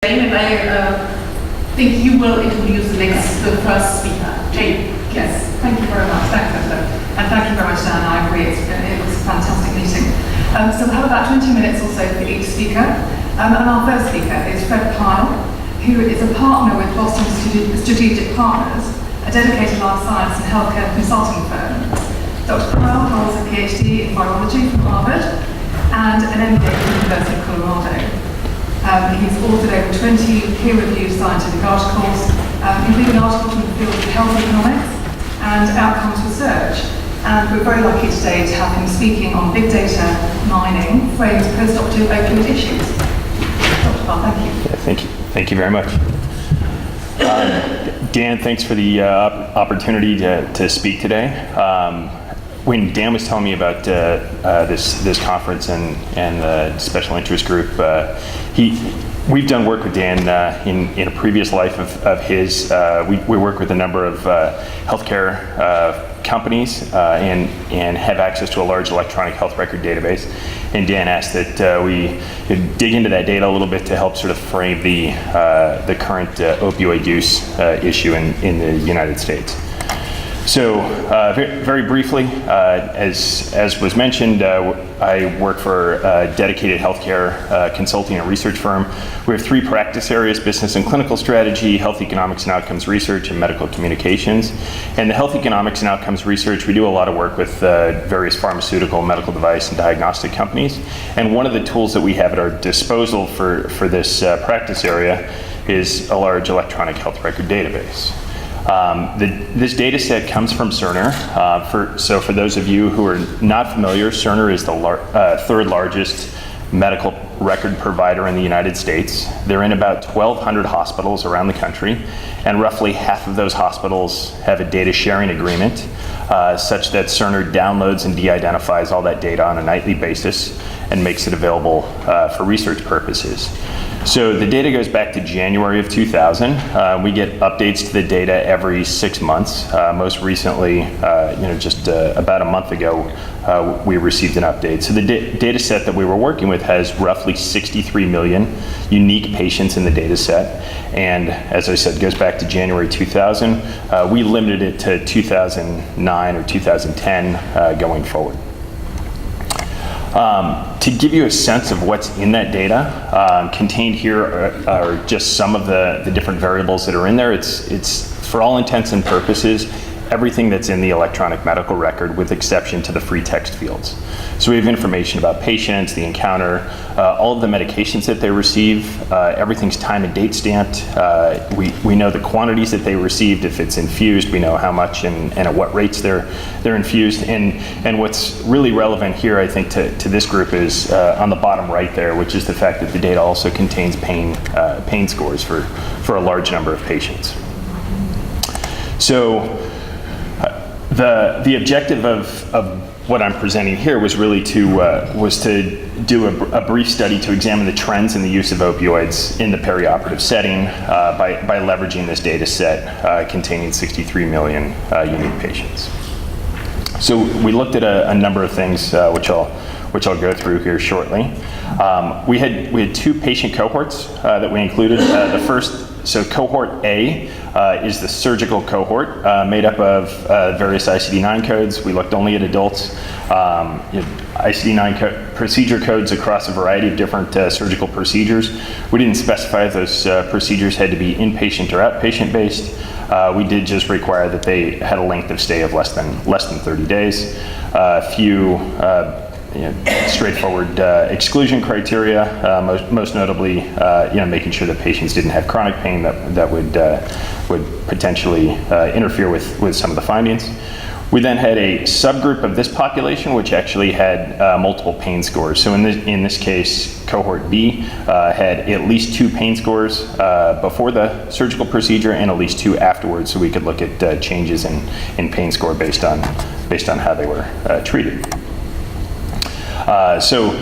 And I think you will introduce the first speaker. Jane. Yes, thank you very much. Thanks, Esther. And thank you very much, Dan. I agree, it was a fantastic meeting. So we'll have about 20 minutes or so for each speaker. And our first speaker is Peyerl, who is a partner with Boston Strategic Partners, a dedicated life science and healthcare consulting firm. Dr. Peyerl holds a PhD in virology from Harvard and an MBA from the University of Colorado. He's authored over 20 peer-reviewed scientific articles, including articles from the field of health economics and outcomes research. And we're very lucky today to have him speaking on big data mining framed post-operative opioid issues. Dr. Peyerl, thank you. Yeah, thank you. Thank you very much. Dan, thanks for the opportunity to speak today. When Dan was telling me about this conference and the special interest group, we've done work with Dan in a previous life of his. We work with a number of healthcare companies and have access to a large electronic health record database. And Dan asked that we could dig into that data a little bit to help sort of frame the current opioid use issue in the United States. So very briefly, as was mentioned, I work for a dedicated healthcare consulting and research firm. We have three practice areas: business and clinical strategy, health economics and outcomes research, and medical communications. And the health economics and outcomes research, we do a lot of work with various pharmaceutical, medical device, and diagnostic companies. And one of the tools that we have at our disposal for this practice area is a large electronic health record database. This data set comes from Cerner. So for those of you who are not familiar, Cerner is the third largest medical record provider in the United States. They're in about 1,200 hospitals around the country, and roughly half of those hospitals have a data sharing agreement such that Cerner downloads and de-identifies all that data on a nightly basis and makes it available for research purposes. So the data goes back to January of 2000. We get updates to the data every 6 months. Most recently, just about a month ago, we received an update. So the data set that we were working with has roughly 63 million unique patients in the data set. And as I said, goes back to January 2000. We limited it to 2009 or 2010 going forward. To give you a sense of what's in that data, contained here are just some of the different variables that are in there. It's for all intents and purposes, everything that's in the electronic medical record with exception to the free text fields. So we have information about patients, the encounter, all of the medications that they receive, everything's time and date stamped. We know the quantities that they received. If it's infused, we know how much and at what rates they're infused. And what's really relevant here, I think, to this group is on the bottom right there, which is the fact that the data also contains pain scores for a large number of patients. So the objective of what I'm presenting here was really to do a brief study to examine the trends in the use of opioids in the perioperative setting by leveraging this data set containing 63 million unique patients. So we looked at a number of things which I'll go through here shortly. We had two patient cohorts that we included. The first, so Cohort A is the surgical cohort made up of various ICD-9 codes. We looked only at adults. ICD-9 procedure codes across a variety of different surgical procedures. We didn't specify if those procedures had to be inpatient or outpatient based. We did just require that they had a length of stay of less than 30 days. A few straightforward exclusion criteria, most notably, making sure that patients didn't have chronic pain that would potentially interfere with some of the findings. We then had a subgroup of this population which actually had multiple pain scores. So in this case, Cohort B had at least 2 pain scores before the surgical procedure and at least 2 afterwards, so we could look at changes in pain score based on how they were treated. So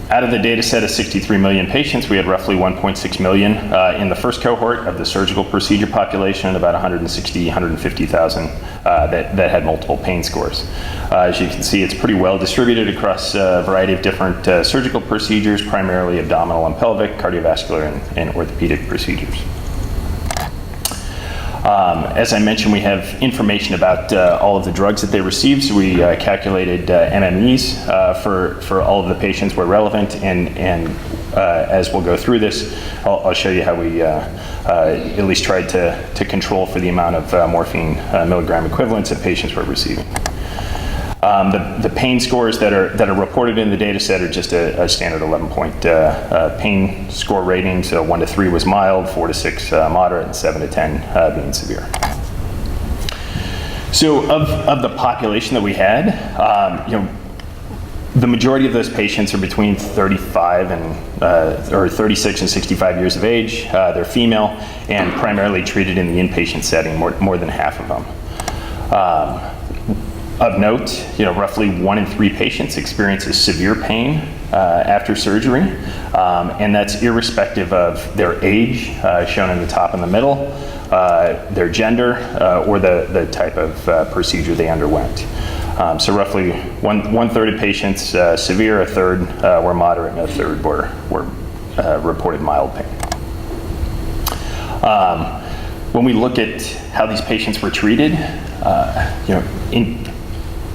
Out of the data set of 63 million patients, we had roughly 1.6 million in the first cohort of the surgical procedure population, and about 150,000 that had multiple pain scores. As you can see, it's pretty well distributed across a variety of different surgical procedures, primarily abdominal and pelvic, cardiovascular, and orthopedic procedures. As I mentioned, we have information about all of the drugs that they received, so we calculated MMEs for all of the patients where relevant, and as we'll go through this, I'll show you how we at least tried to control for the amount of morphine milligram equivalents that patients were receiving. The pain scores that are reported in the data set are just a standard 11-point pain score rating. So 1 to 3 was mild, 4 to 6 moderate, and 7 to 10 being severe. So of the population that we had, the majority of those patients are between 35 and or 36 and 65 years of age. They're female and primarily treated in the inpatient setting, more than half of them. Of note, roughly 1 in 3 patients experiences severe pain after surgery, and that's irrespective of their age, shown in the top and the middle, their gender, or the type of procedure they underwent. So roughly one third of patients severe, a third were moderate, and a third were reported mild pain. When we look at how these patients were treated,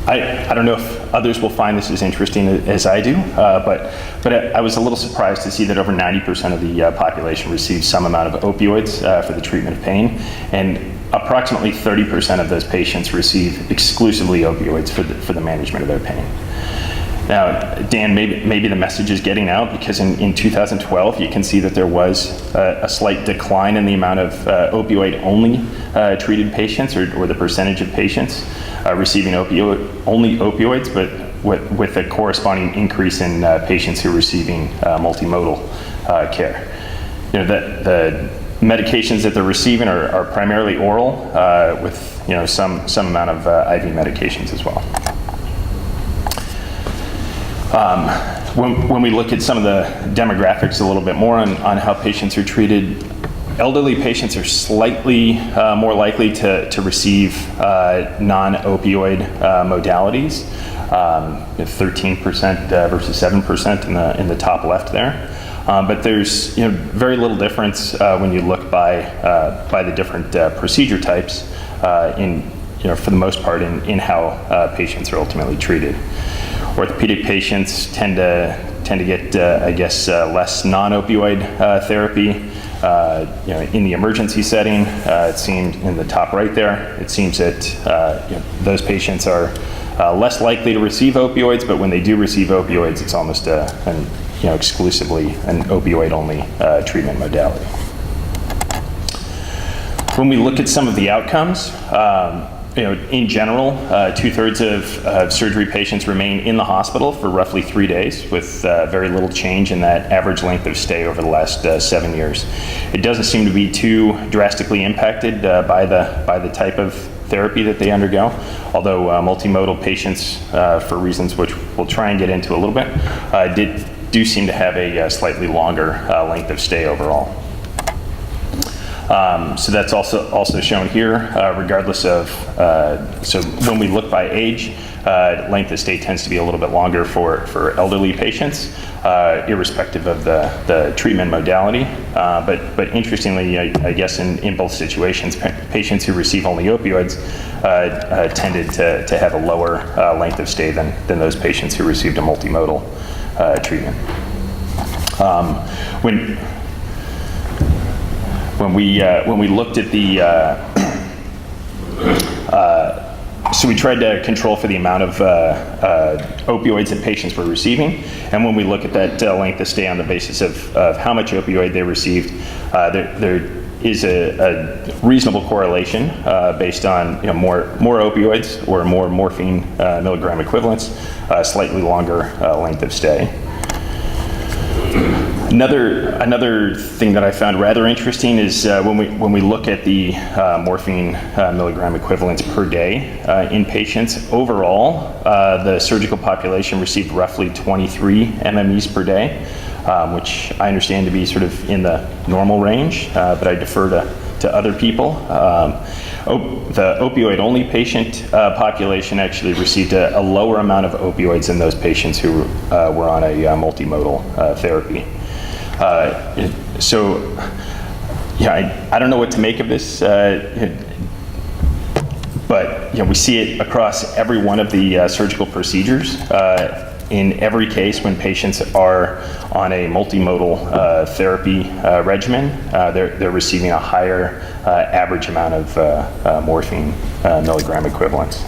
I don't know if others will find this as interesting as I do, but I was a little surprised to see that over 90% of the population received some amount of opioids for the treatment of pain, and approximately 30% of those patients receive exclusively opioids for the management of their pain. Now, Dan, maybe the message is getting out, because in 2012, you can see that there was a slight decline in the amount of opioid-only treated patients, or the percentage of patients receiving only opioids, but with a corresponding increase in patients who are receiving multimodal care. The medications that they're receiving are primarily oral, with some amount of IV medications as well. When we look at some of the demographics a little bit more on how patients are treated, elderly patients are slightly more likely to receive non-opioid modalities, 13% versus 7% in the top left there. But there's very little difference when you look by the different procedure types for the most part in how patients are ultimately treated. Orthopedic patients tend to get, less non-opioid therapy. In the emergency setting, it seems in the top right there, it seems that those patients are less likely to receive opioids, but when they do receive opioids, it's almost exclusively an opioid-only treatment modality. When we look at some of the outcomes, in general, 2/3 of surgery patients remain in the hospital for roughly 3 days, with very little change in that average length of stay over the last 7 years. It doesn't seem to be too drastically impacted by the type of therapy that they undergo, although multimodal patients, for reasons which we'll try and get into a little bit, do seem to have a slightly longer length of stay overall. So that's also shown here, regardless of, so when we look by age, length of stay tends to be a little bit longer for elderly patients, irrespective of the treatment modality. But interestingly, I guess in both situations, patients who receive only opioids tended to have a lower length of stay than those patients who received a multimodal treatment. When we looked at the, so we tried to control for the amount of opioids that patients were receiving, and when we look at that length of stay on the basis of how much opioid they received, there is a reasonable correlation based on more opioids or more morphine milligram equivalents, slightly longer length of stay. Another thing that I found rather interesting is when we look at the morphine milligram equivalents per day in patients. Overall, the surgical population received roughly 23 MMEs per day, which I understand to be sort of in the normal range, but I defer to other people. The opioid-only patient population actually received a lower amount of opioids than those patients who were on a multimodal therapy. So, yeah, I don't know what to make of this, but we see it across every one of the surgical procedures. In every case, when patients are on a multimodal therapy regimen, they're receiving a higher average amount of morphine milligram equivalents.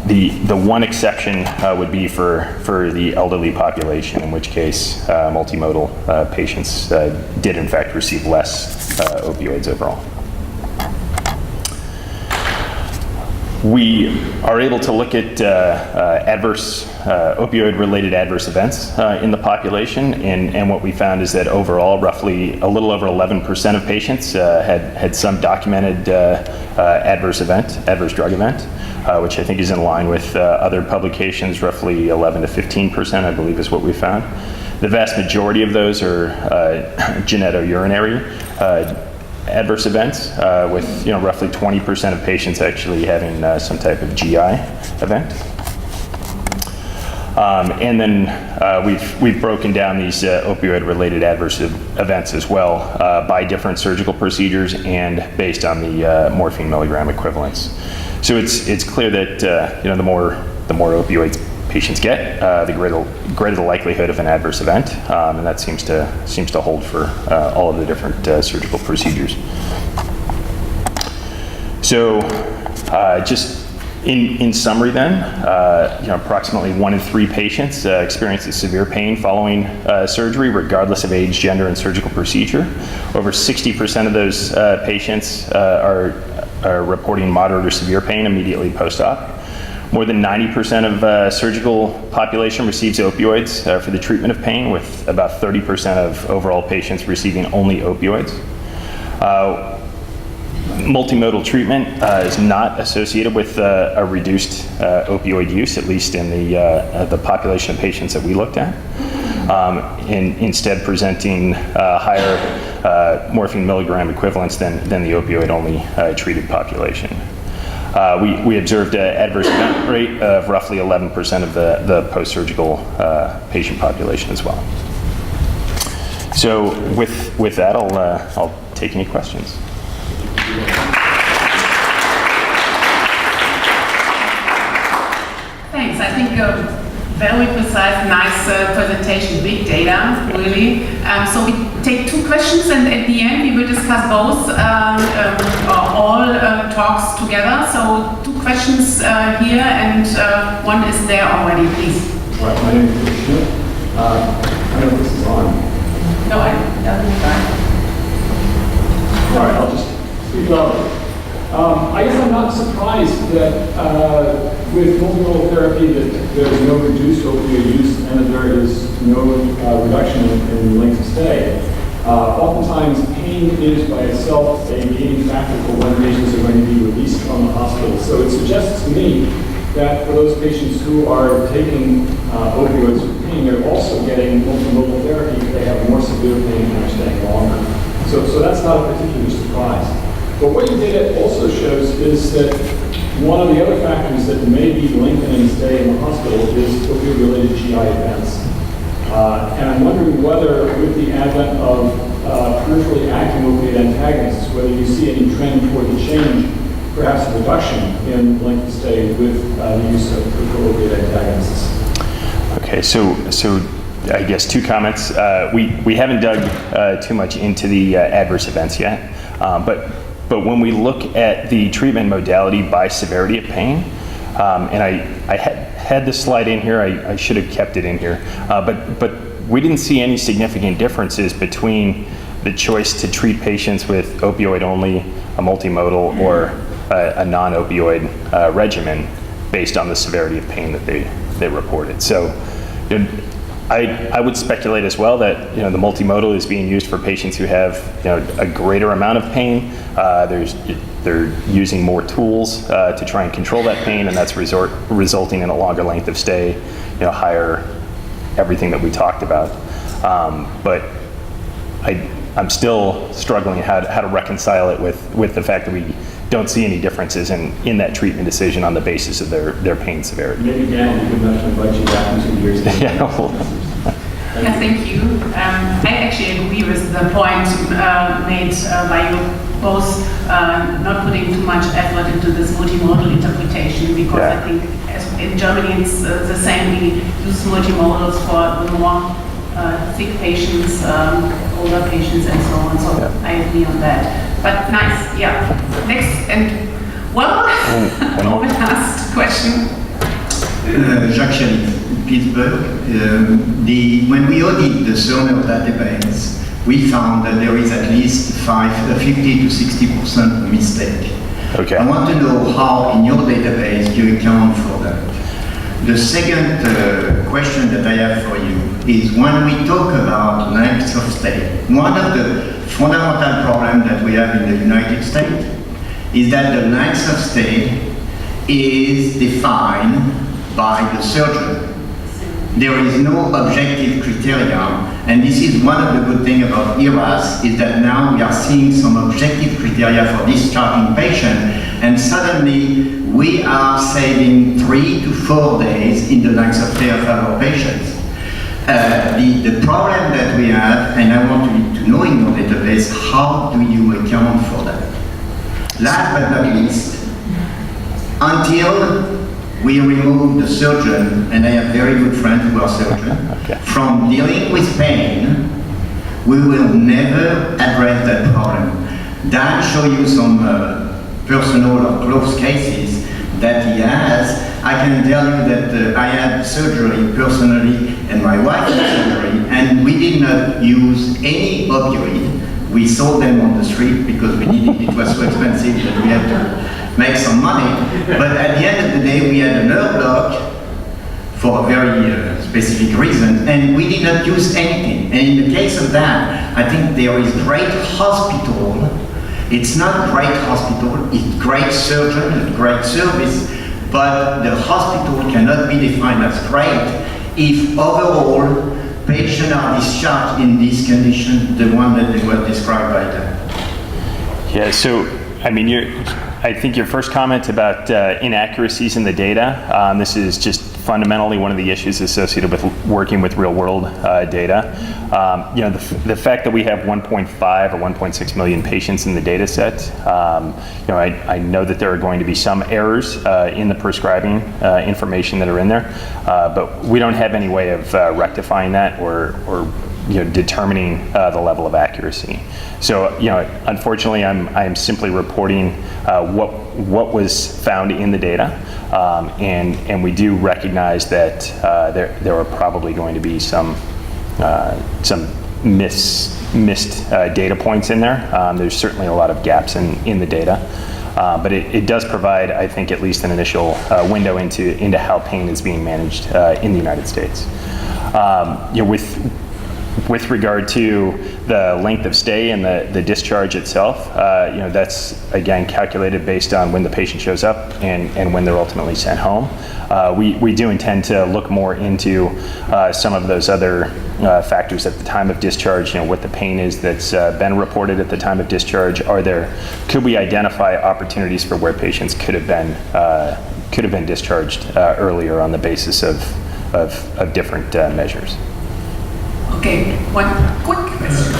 The one exception would be for the elderly population, in which case multimodal patients did in fact receive less opioids overall. We are able to look at opioid-related adverse events in the population, and what we found is that overall, roughly a little over 11% of patients had some documented adverse drug event, which I think is in line with other publications. Roughly 11 to 15%, I believe, is what we found. The vast majority of those are genitourinary adverse events, with roughly 20% of patients actually having some type of GI event. And then we've broken down these opioid-related adverse events as well by different surgical procedures and based on the morphine milligram equivalents. So it's clear that the more opioids patients get, the greater the likelihood of an adverse event, and that seems to hold for all of the different surgical procedures. So, just in summary, then, approximately 1 in 3 patients experiences severe pain following surgery, regardless of age, gender, and surgical procedure. Over 60% of those patients are reporting moderate or severe pain immediately post-op. More than 90% of surgical population receives opioids for the treatment of pain, with about 30% of overall patients receiving only opioids. Multimodal treatment is not associated with a reduced opioid use, at least in the population of patients that we looked at, instead presenting higher morphine milligram equivalents than the opioid-only treated population. We observed an adverse event rate of roughly 11% of the post-surgical patient population as well. So with that, I'll take any questions. Thanks. I think very precise, nice presentation, big data, really. So we take 2 questions, and at the end we will discuss both all talks together. So 2 questions here, and one is there already, please. Right, my name is Schmidt. I don't know if this is on. No, I doesn't try. All right, I'll just speak louder. I guess I'm not surprised that with multimodal therapy that there's no reduced opioid use and that there is no reduction in length of stay. Oftentimes, pain is by itself a gating factor for when patients are going to be released from the hospital. So it suggests to me that for those patients who are taking opioids for pain, they're also getting multimodal therapy if they have more severe pain and are staying longer. So that's not a particular surprise. But what your data also shows is that one of the other factors that may be lengthening stay in the hospital is opioid-related GI events. And I'm wondering whether, with the advent of peripherally acting opioid antagonists, whether you see any trend toward the change, perhaps a reduction in length of stay with the use of peripheral opioid antagonists. Okay, so I guess 2 comments. We haven't dug too much into the adverse events yet, but when we look at the treatment modality by severity of pain, and I had this slide in here, I should have kept it in here, but we didn't see any significant differences between the choice to treat patients with opioid-only, a multimodal, or a non-opioid regimen based on the severity of pain that they reported. So I would speculate as well that the multimodal is being used for patients who have a greater amount of pain. They're using more tools to try and control that pain, and that's resulting in a longer length of stay, higher everything that we talked about. But I'm still struggling how to reconcile it with the fact that we don't see any differences in that treatment decision on the basis of their pain severity. Maybe Dan, we could invite you back in 2 years. Yeah, thank you. I actually agree with the point made by you both, not putting too much effort into this multimodal interpretation, because I think in Germany it's the same. We use multimodals for the more sick patients, older patients, and so on. So I agree on that. But nice, yeah. Next, and over last question. Jacques Chalit, Pittsburgh. When we audit the Cerner database, we found that there is at least 50 to 60% mistake. Okay. I want to know how in your database you account for that. The second question that I have for you is when we talk about length of stay, one of the fundamental problems that we have in the United States is that the length of stay is defined by the surgeon. There is no objective criteria, and this is one of the good things about ERAS, is that now we are seeing some objective criteria for discharging patients, and suddenly we are saving 3 to 4 days in the length of stay of our patients. The problem that we have, and I want to know in your database, how do you account for that? Last but not least, until we remove the surgeon, and I have very good friends who are surgeons, from dealing with pain, we will never address that problem. Dan showed you some personal or close cases that he has. I can tell you that I had surgery personally, and my wife had surgery, and we did not use any opioid. We sold them on the street because we needed it was so expensive that we had to make some money. But at the end of the day, we had a nerve block for a very specific reason, and we did not use anything. And in the case of that, I think there is great hospital. It's not great hospital, it's great surgeon and great service, but the hospital cannot be defined as great if overall patients are discharged in this condition, the one that they were described by them. Yeah, so, I mean, I think your first comment about inaccuracies in the data, this is just fundamentally one of the issues associated with working with real-world data. The fact that we have 1.5 or 1.6 million patients in the data set, I know that there are going to be some errors in the prescribing information that are in there, but we don't have any way of rectifying that or determining the level of accuracy. So, unfortunately, I am simply reporting what was found in the data, and we do recognize that there are probably going to be some missed data points in there. There's certainly a lot of gaps in the data, but it does provide, I think, at least an initial window into how pain is being managed in the United States. With regard to the length of stay and the discharge itself, that's again calculated based on when the patient shows up and when they're ultimately sent home. We do intend to look more into some of those other factors at the time of discharge. What the pain is that's been reported at the time of discharge. Could we identify opportunities for where patients could have been discharged earlier on the basis of different measures? Okay, one quick question.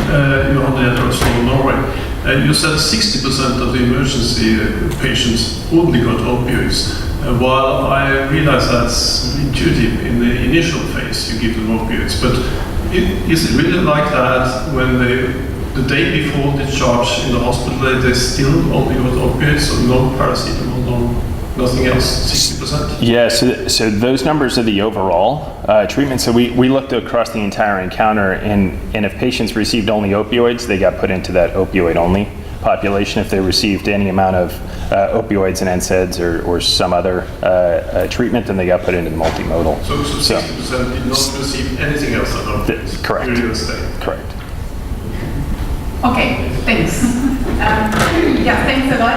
Johan Georgios from Norway. You said 60% of the emergency patients only got opioids. While I realize that's intuitive in the initial phase, you give them opioids, but is it really like that when the day before discharge in the hospital, they still only got opioids, so no paracetamol, nothing else, 60%? Yeah, so those numbers are the overall treatment. So we looked across the entire encounter, and if patients received only opioids, they got put into that opioid-only population, if they received any amount of opioids and NSAIDs or some other treatment, then they got put into the multimodal. So 60% did not receive anything else than opioids correct. during the stay. Correct. Okay, thanks. Yeah, thanks a lot.